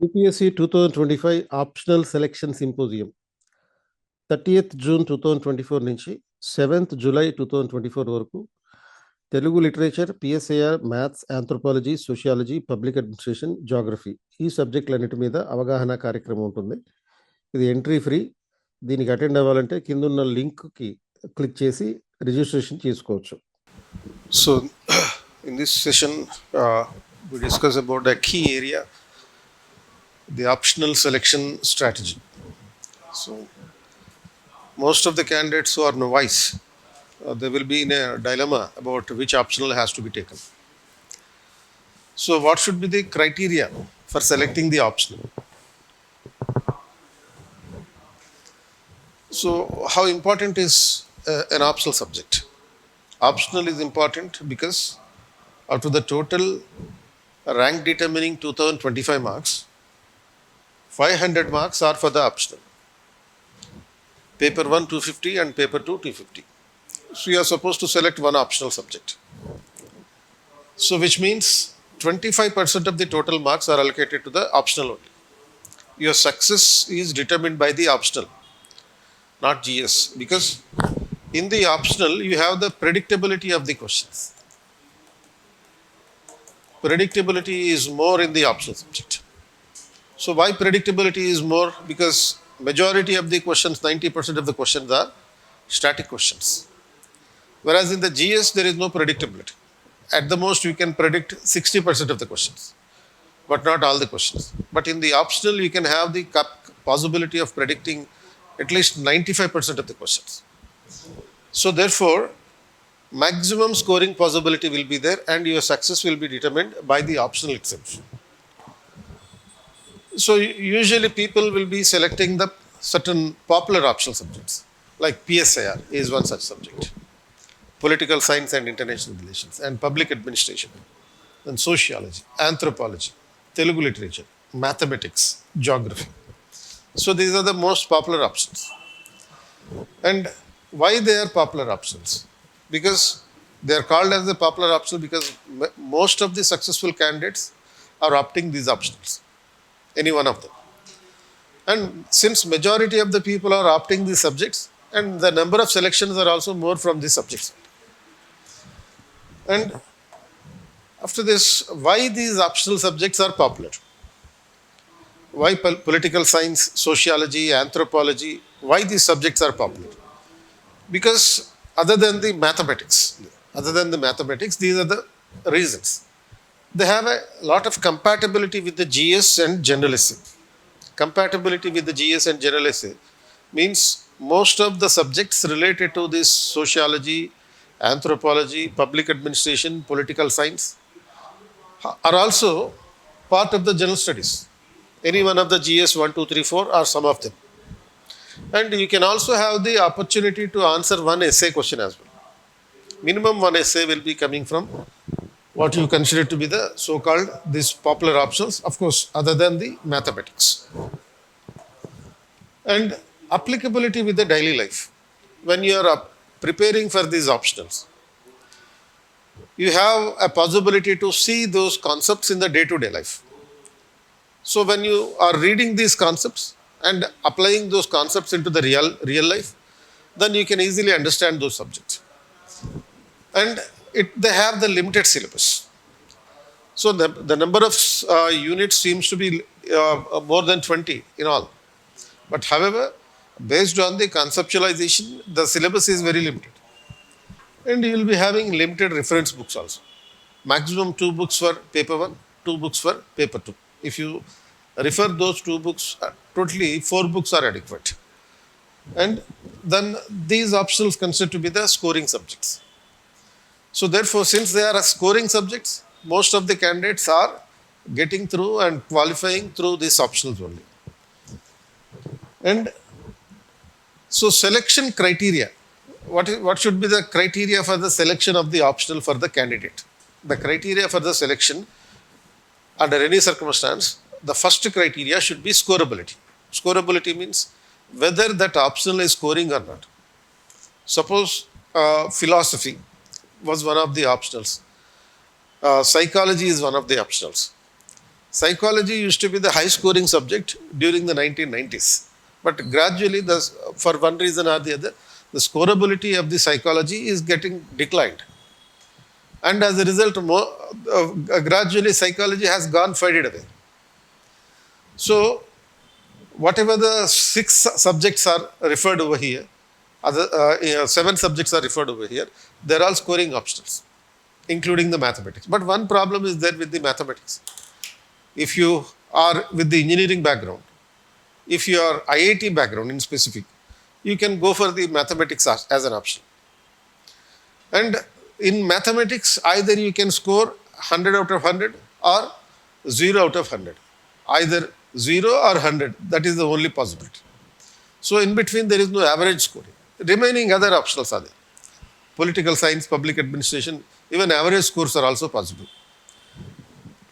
UPSC 2025 Optional Selection Symposium 30th June 2024 నుంచి 7th July 2024 వరకు Telugu literature, PSAR, maths, anthropology, sociology, public administration, geography ఈ సబ్జెక్టులన్నిటి మీద అవగాహన కార్యక్రమం ఉంటుంది. ఇది ఎంట్రీ ఫ్రీ. దీనికి అటెండ్ అవ్వాలంటే కిందున్న లింక్కి క్లిక్ చేసి రిజిస్ట్రేషన్ చేసుకోవచ్చు. So, in this session, we discuss about the key area, the optional selection strategy. So, most of the candidates who are novice, they will be in a dilemma about which optional has to be taken. So, what should be the criteria for selecting the optional? So, how important is an optional subject? Optional is important because out of the total rank determining 2025 marks, 500 marks are for the optional. Paper 1 250 and paper 2 250. So you are supposed to select one optional subject. So which means 25% of the total marks are allocated to the optional only. Your success is determined by the optional, not GS, because in the optional you have the predictability of the questions. Predictability is more in the optional subject. So why predictability is more? Because majority of the questions, 90% of the questions are static questions. Whereas in the GS there is no predictability. At the most you can predict 60% of the questions, but not all the questions. But in the optional you can have the possibility of predicting at least 95% of the questions. So therefore, maximum scoring possibility will be there and your success will be determined by the optional itself. So usually people will be selecting the certain popular optional subjects, like PSIR is one such subject, political science and international relations, and public administration, and sociology, anthropology, Telugu literature, mathematics, geography. So these are the most popular options. And why they are popular options? Because they are called as the popular optional because most of the successful candidates are opting these optionals, any one of them. And since majority of the people are opting these subjects, and the number of selections are also more from these subjects. And after this, why these optional subjects are popular? Why political science, sociology, anthropology, why these subjects are popular? Because other than the mathematics, these are the reasons. They have a lot of compatibility with the GS and general essay. Compatibility with the GS and general essay means most of the subjects related to this sociology, anthropology, public administration, political science are also part of the general studies. Any one of the GS 1, 2, 3, 4 or some of them. And you can also have the opportunity to answer one essay question as well. Minimum one essay will be coming from what you consider to be the so-called these popular options, of course, other than the mathematics. And applicability with the daily life. When you are preparing for these optionals, you have a possibility to see those concepts in the day-to-day life. So when you are reading these concepts and applying those concepts into the real life, then you can easily understand those subjects. And they have the limited syllabus. So the number of units seems to be more than 20 in all. But however, based on the conceptualization, the syllabus is very limited. And you will be having limited reference books also. Maximum 2 books for paper 1, 2 books for paper 2. If you refer those 2 books, totally 4 books are adequate. And then these optionals considered to be the scoring subjects. So therefore, since they are scoring subjects, most of the candidates are getting through and qualifying through these optionals only. And so selection criteria. What should be the criteria for the selection of the optional for the candidate? The criteria for the selection under any circumstance, the first criteria should be scorability. Scorability means whether that optional is scoring or not. Suppose philosophy was one of the optionals. Psychology is one of the optionals. Psychology used to be the high scoring subject during the 1990s. But gradually, for one reason or the other, the scorability of the psychology is getting declined. And as a result, gradually psychology has gone faded away. So, whatever the 6 subjects are referred over here, other 7 subjects are referred over here, they're all scoring optionals, including the mathematics. But one problem is there with the mathematics. If you are with the engineering background, if you are IIT background in specific, you can go for the mathematics as an option. And in mathematics, either you can score 100 out of 100 or 0 out of 100. Either 0 or 100, that is the only possibility. So in between, there is no average scoring. Remaining other optionals are there. Political science, public administration, even average scores are also possible.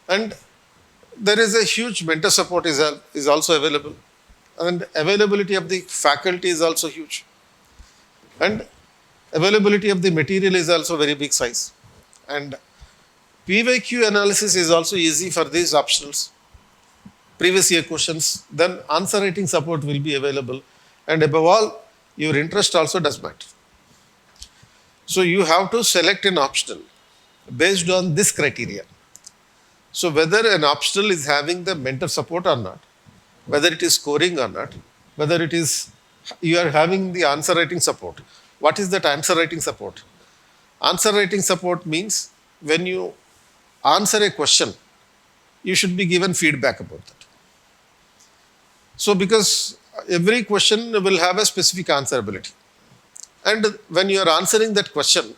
And there is a huge mentor support is also available. And availability of the faculty is also huge. And availability of the material is also very big size. And PYQ analysis is also easy for these optionals. Previous year questions, then answer writing support will be available. And above all, your interest also does matter. So you have to select an optional based on this criteria. So whether an optional is having the mentor support or not, whether it is scoring or not, whether it is you are having the answer writing support. What is that answer writing support? Answer writing support means when you answer a question, you should be given feedback about that. So because every question will have a specific answerability. And when you are answering that question,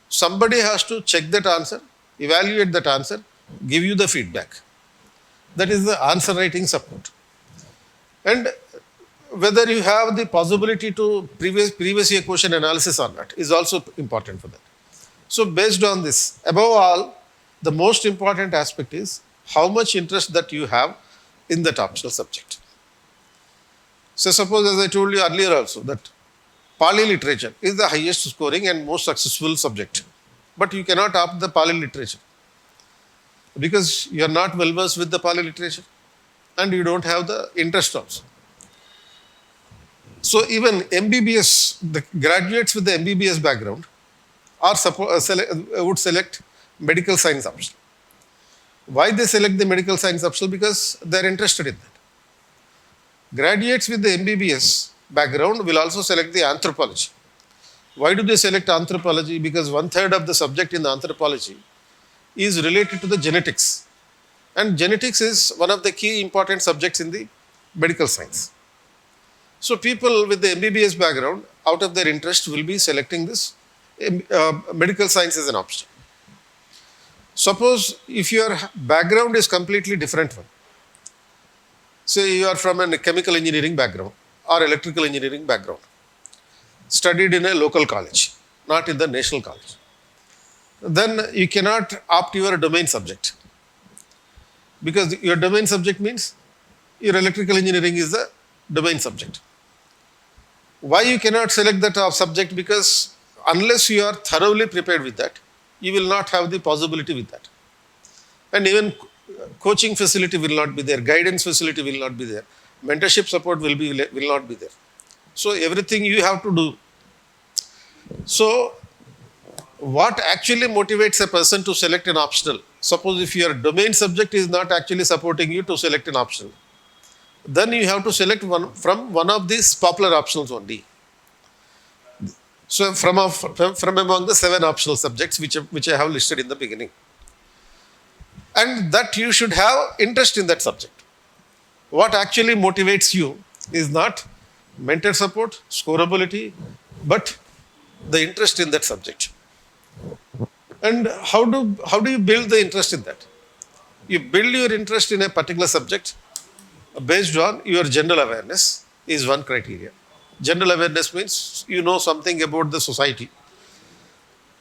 somebody has to check that answer, evaluate that answer, give you the feedback. That is the answer writing support. And whether you have the possibility to previous year question analysis or not is also important for that. So based on this, above all, the most important aspect is how much interest that you have in that optional subject. So suppose, as I told you earlier also, that Pali literature is the highest scoring and most successful subject. But you cannot opt the Pali literature because you are not well versed with the Pali literature and you don't have the interest also. So even MBBS, the graduates with the MBBS background would select medical science option. Why they select the medical science option? Because they are interested in that. Graduates with the MBBS background will also select the anthropology. Why do they select anthropology? Because 1/3 of the subject in the anthropology is related to the genetics. And genetics is one of the key important subjects in the medical science. So people with the MBBS background, out of their interest, will be selecting this medical science as an option. Suppose if your background is completely different one, say you are from a chemical engineering background or electrical engineering background, studied in a local college, not in the national college, then you cannot opt your domain subject. Because your domain subject means your electrical engineering is the domain subject. Why you cannot select that subject? Because unless you are thoroughly prepared with that, you will not have the possibility with that. And even coaching facility will not be there, guidance facility will not be there, mentorship support will not be there. So everything you have to do. So what actually motivates a person to select an optional? Suppose if your domain subject is not actually supporting you to select an optional, then you have to select from one of these popular optionals only. So from among the 7 optional subjects which I have listed in the beginning. And that you should have interest in that subject. What actually motivates you is not mentor support, scoreability, but the interest in that subject. And how do you build the interest in that? You build your interest in a particular subject based on your general awareness is one criteria. General awareness means you know something about the society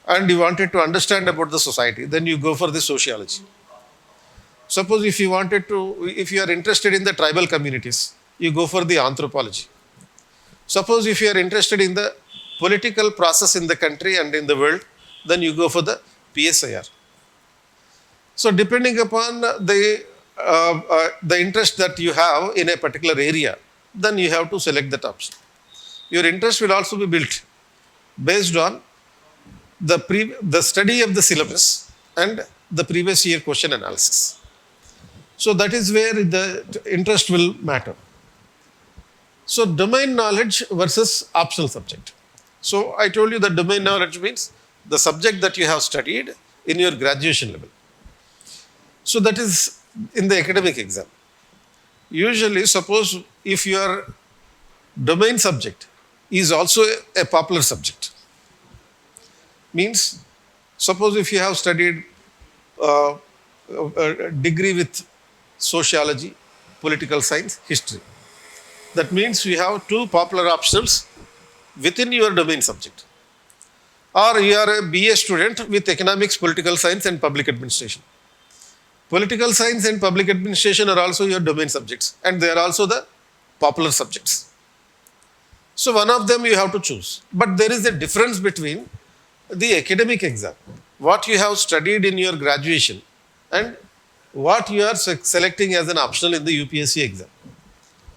and you wanted to understand about the society, then you go for the sociology. Suppose if you are interested in the tribal communities, you go for the anthropology. Suppose if you are interested in the political process in the country and in the world, then you go for the PSIR. So depending upon the the interest that you have in a particular area, then you have to select that option. Your interest will also be built based on the study of the syllabus and the previous year question analysis. So that is where the interest will matter. So domain knowledge versus optional subject. So I told you that domain knowledge means the subject that you have studied in your graduation level. So that is in the academic exam. Usually, suppose if your domain subject is also a popular subject, means suppose if you have studied a degree with sociology, political science, history, that means you have two popular optionals within your domain subject. Or you are a BA student with economics, political science and public administration. Political science and public administration are also your domain subjects and they are also the popular subjects. So one of them you have to choose. But there is a difference between the academic exam, what you have studied in your graduation and what you are selecting as an optional in the UPSC exam.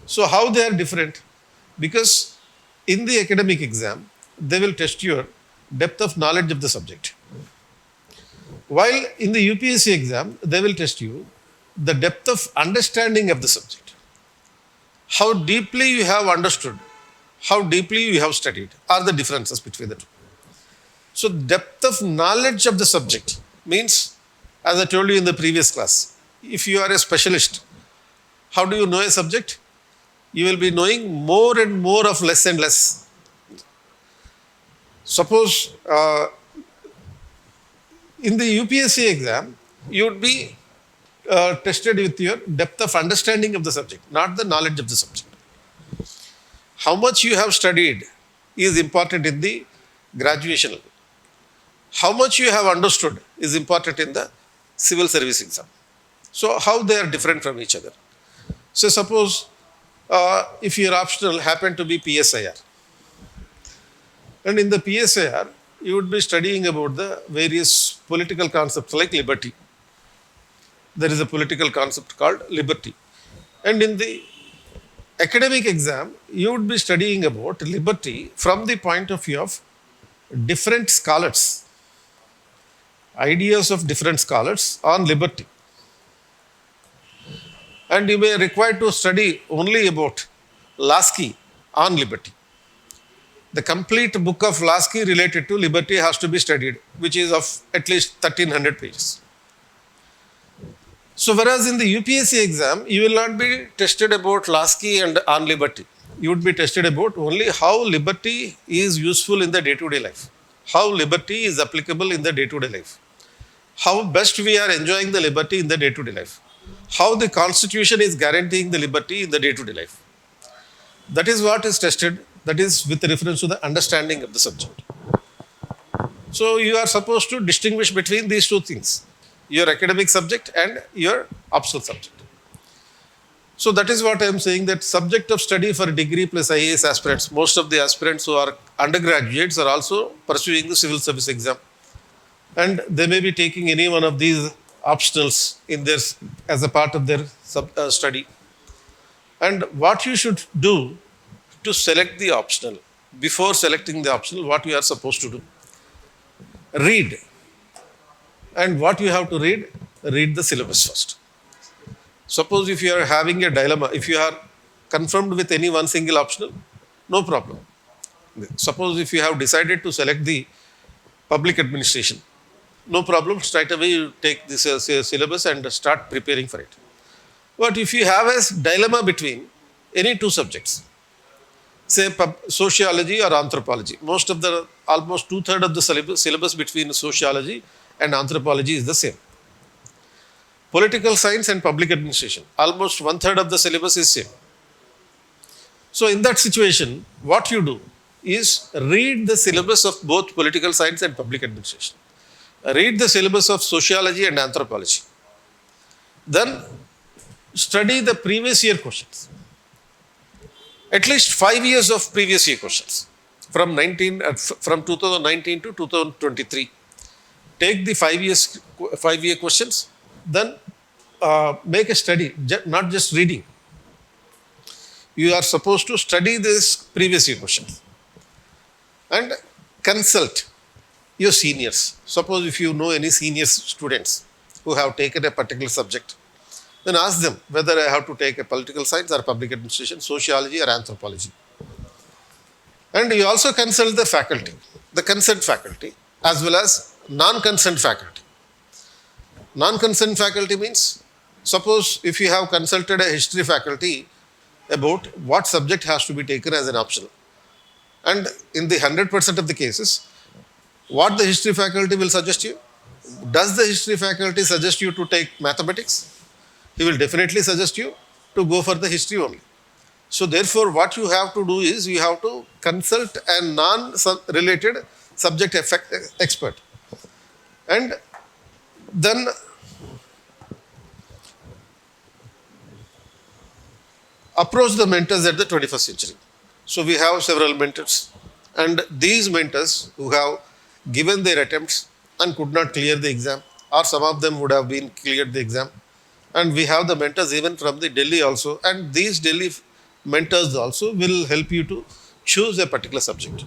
So how they are different? Because in the academic exam, they will test your depth of knowledge of the subject. While in the UPSC exam, they will test you the depth of understanding of the subject. How deeply you have understood, how deeply you have studied are the differences between the two. So depth of knowledge of the subject means, as I told you in the previous class, if you are a specialist, how do you know a subject? You will be knowing more and more of less and less. Suppose in the UPSC exam, you would be tested with your depth of understanding of the subject, not the knowledge of the subject. How much you have studied is important in the graduation level. How much you have understood is important in the civil service exam. So how they are different from each other. So suppose if your optional happened to be PSIR, and in the PSIR, you would be studying about the various political concepts like liberty. There is a political concept called liberty. And in the academic exam, you would be studying about liberty from the point of view of different scholars, ideas of different scholars on liberty. And you may require to study only about Lasky on liberty. The complete book of Lasky related to liberty has to be studied, which is of at least 1300 pages. So whereas in the UPSC exam, you will not be tested about Lasky and on liberty. You would be tested about only how liberty is useful in the day-to-day life, how liberty is applicable in the day-to-day life, how best we are enjoying the liberty in the day-to-day life, how the constitution is guaranteeing the liberty in the day-to-day life. That is what is tested, that is with reference to the understanding of the subject. So you are supposed to distinguish between these two things, your academic subject and your optional subject. So that is what I am saying, that subject of study for degree plus IAS aspirants, most of the aspirants who are undergraduates are also pursuing the civil service exam. And they may be taking any one of these optionals in their, as a part of their study. And what you should do to select the optional, before selecting the optional, what you are supposed to do? Read. And what you have to read? Read the syllabus first. Suppose if you are having a dilemma, if you are confirmed with any one single optional, no problem. Suppose if you have decided to select the public administration, no problem, straight away you take this syllabus and start preparing for it. But if you have a dilemma between any two subjects, say sociology or anthropology, almost 2/3 of the syllabus between sociology and anthropology is the same. Political science and public administration, almost 1/3 of the syllabus is same. So in that situation, what you do is read the syllabus of both political science and public administration. Read the syllabus of sociology and anthropology. Then study the previous year questions. At least 5 years of previous year questions from 2019 to 2023. Take the 5 year questions, then make a study, not just reading. You are supposed to study this previous year questions and consult your seniors. Suppose if you know any senior students who have taken a particular subject, then ask them whether I have to take a political science or public administration, sociology or anthropology. And you also consult the faculty, the consent faculty, as well as non-consent faculty. Non-consent faculty means, suppose if you have consulted a history faculty about what subject has to be taken as an optional. And in the 100% of the cases, what the history faculty will suggest you? Does the history faculty suggest you to take mathematics? He will definitely suggest you to go for the history only. So therefore, what you have to do is you have to consult a non-related subject expert. And then approach the mentors at the 21st century. So we have several mentors, and these mentors who have given their attempts and could not clear the exam, or some of them would have been cleared the exam. And we have the mentors even from the Delhi also, and these Delhi mentors also will help you to choose a particular subject.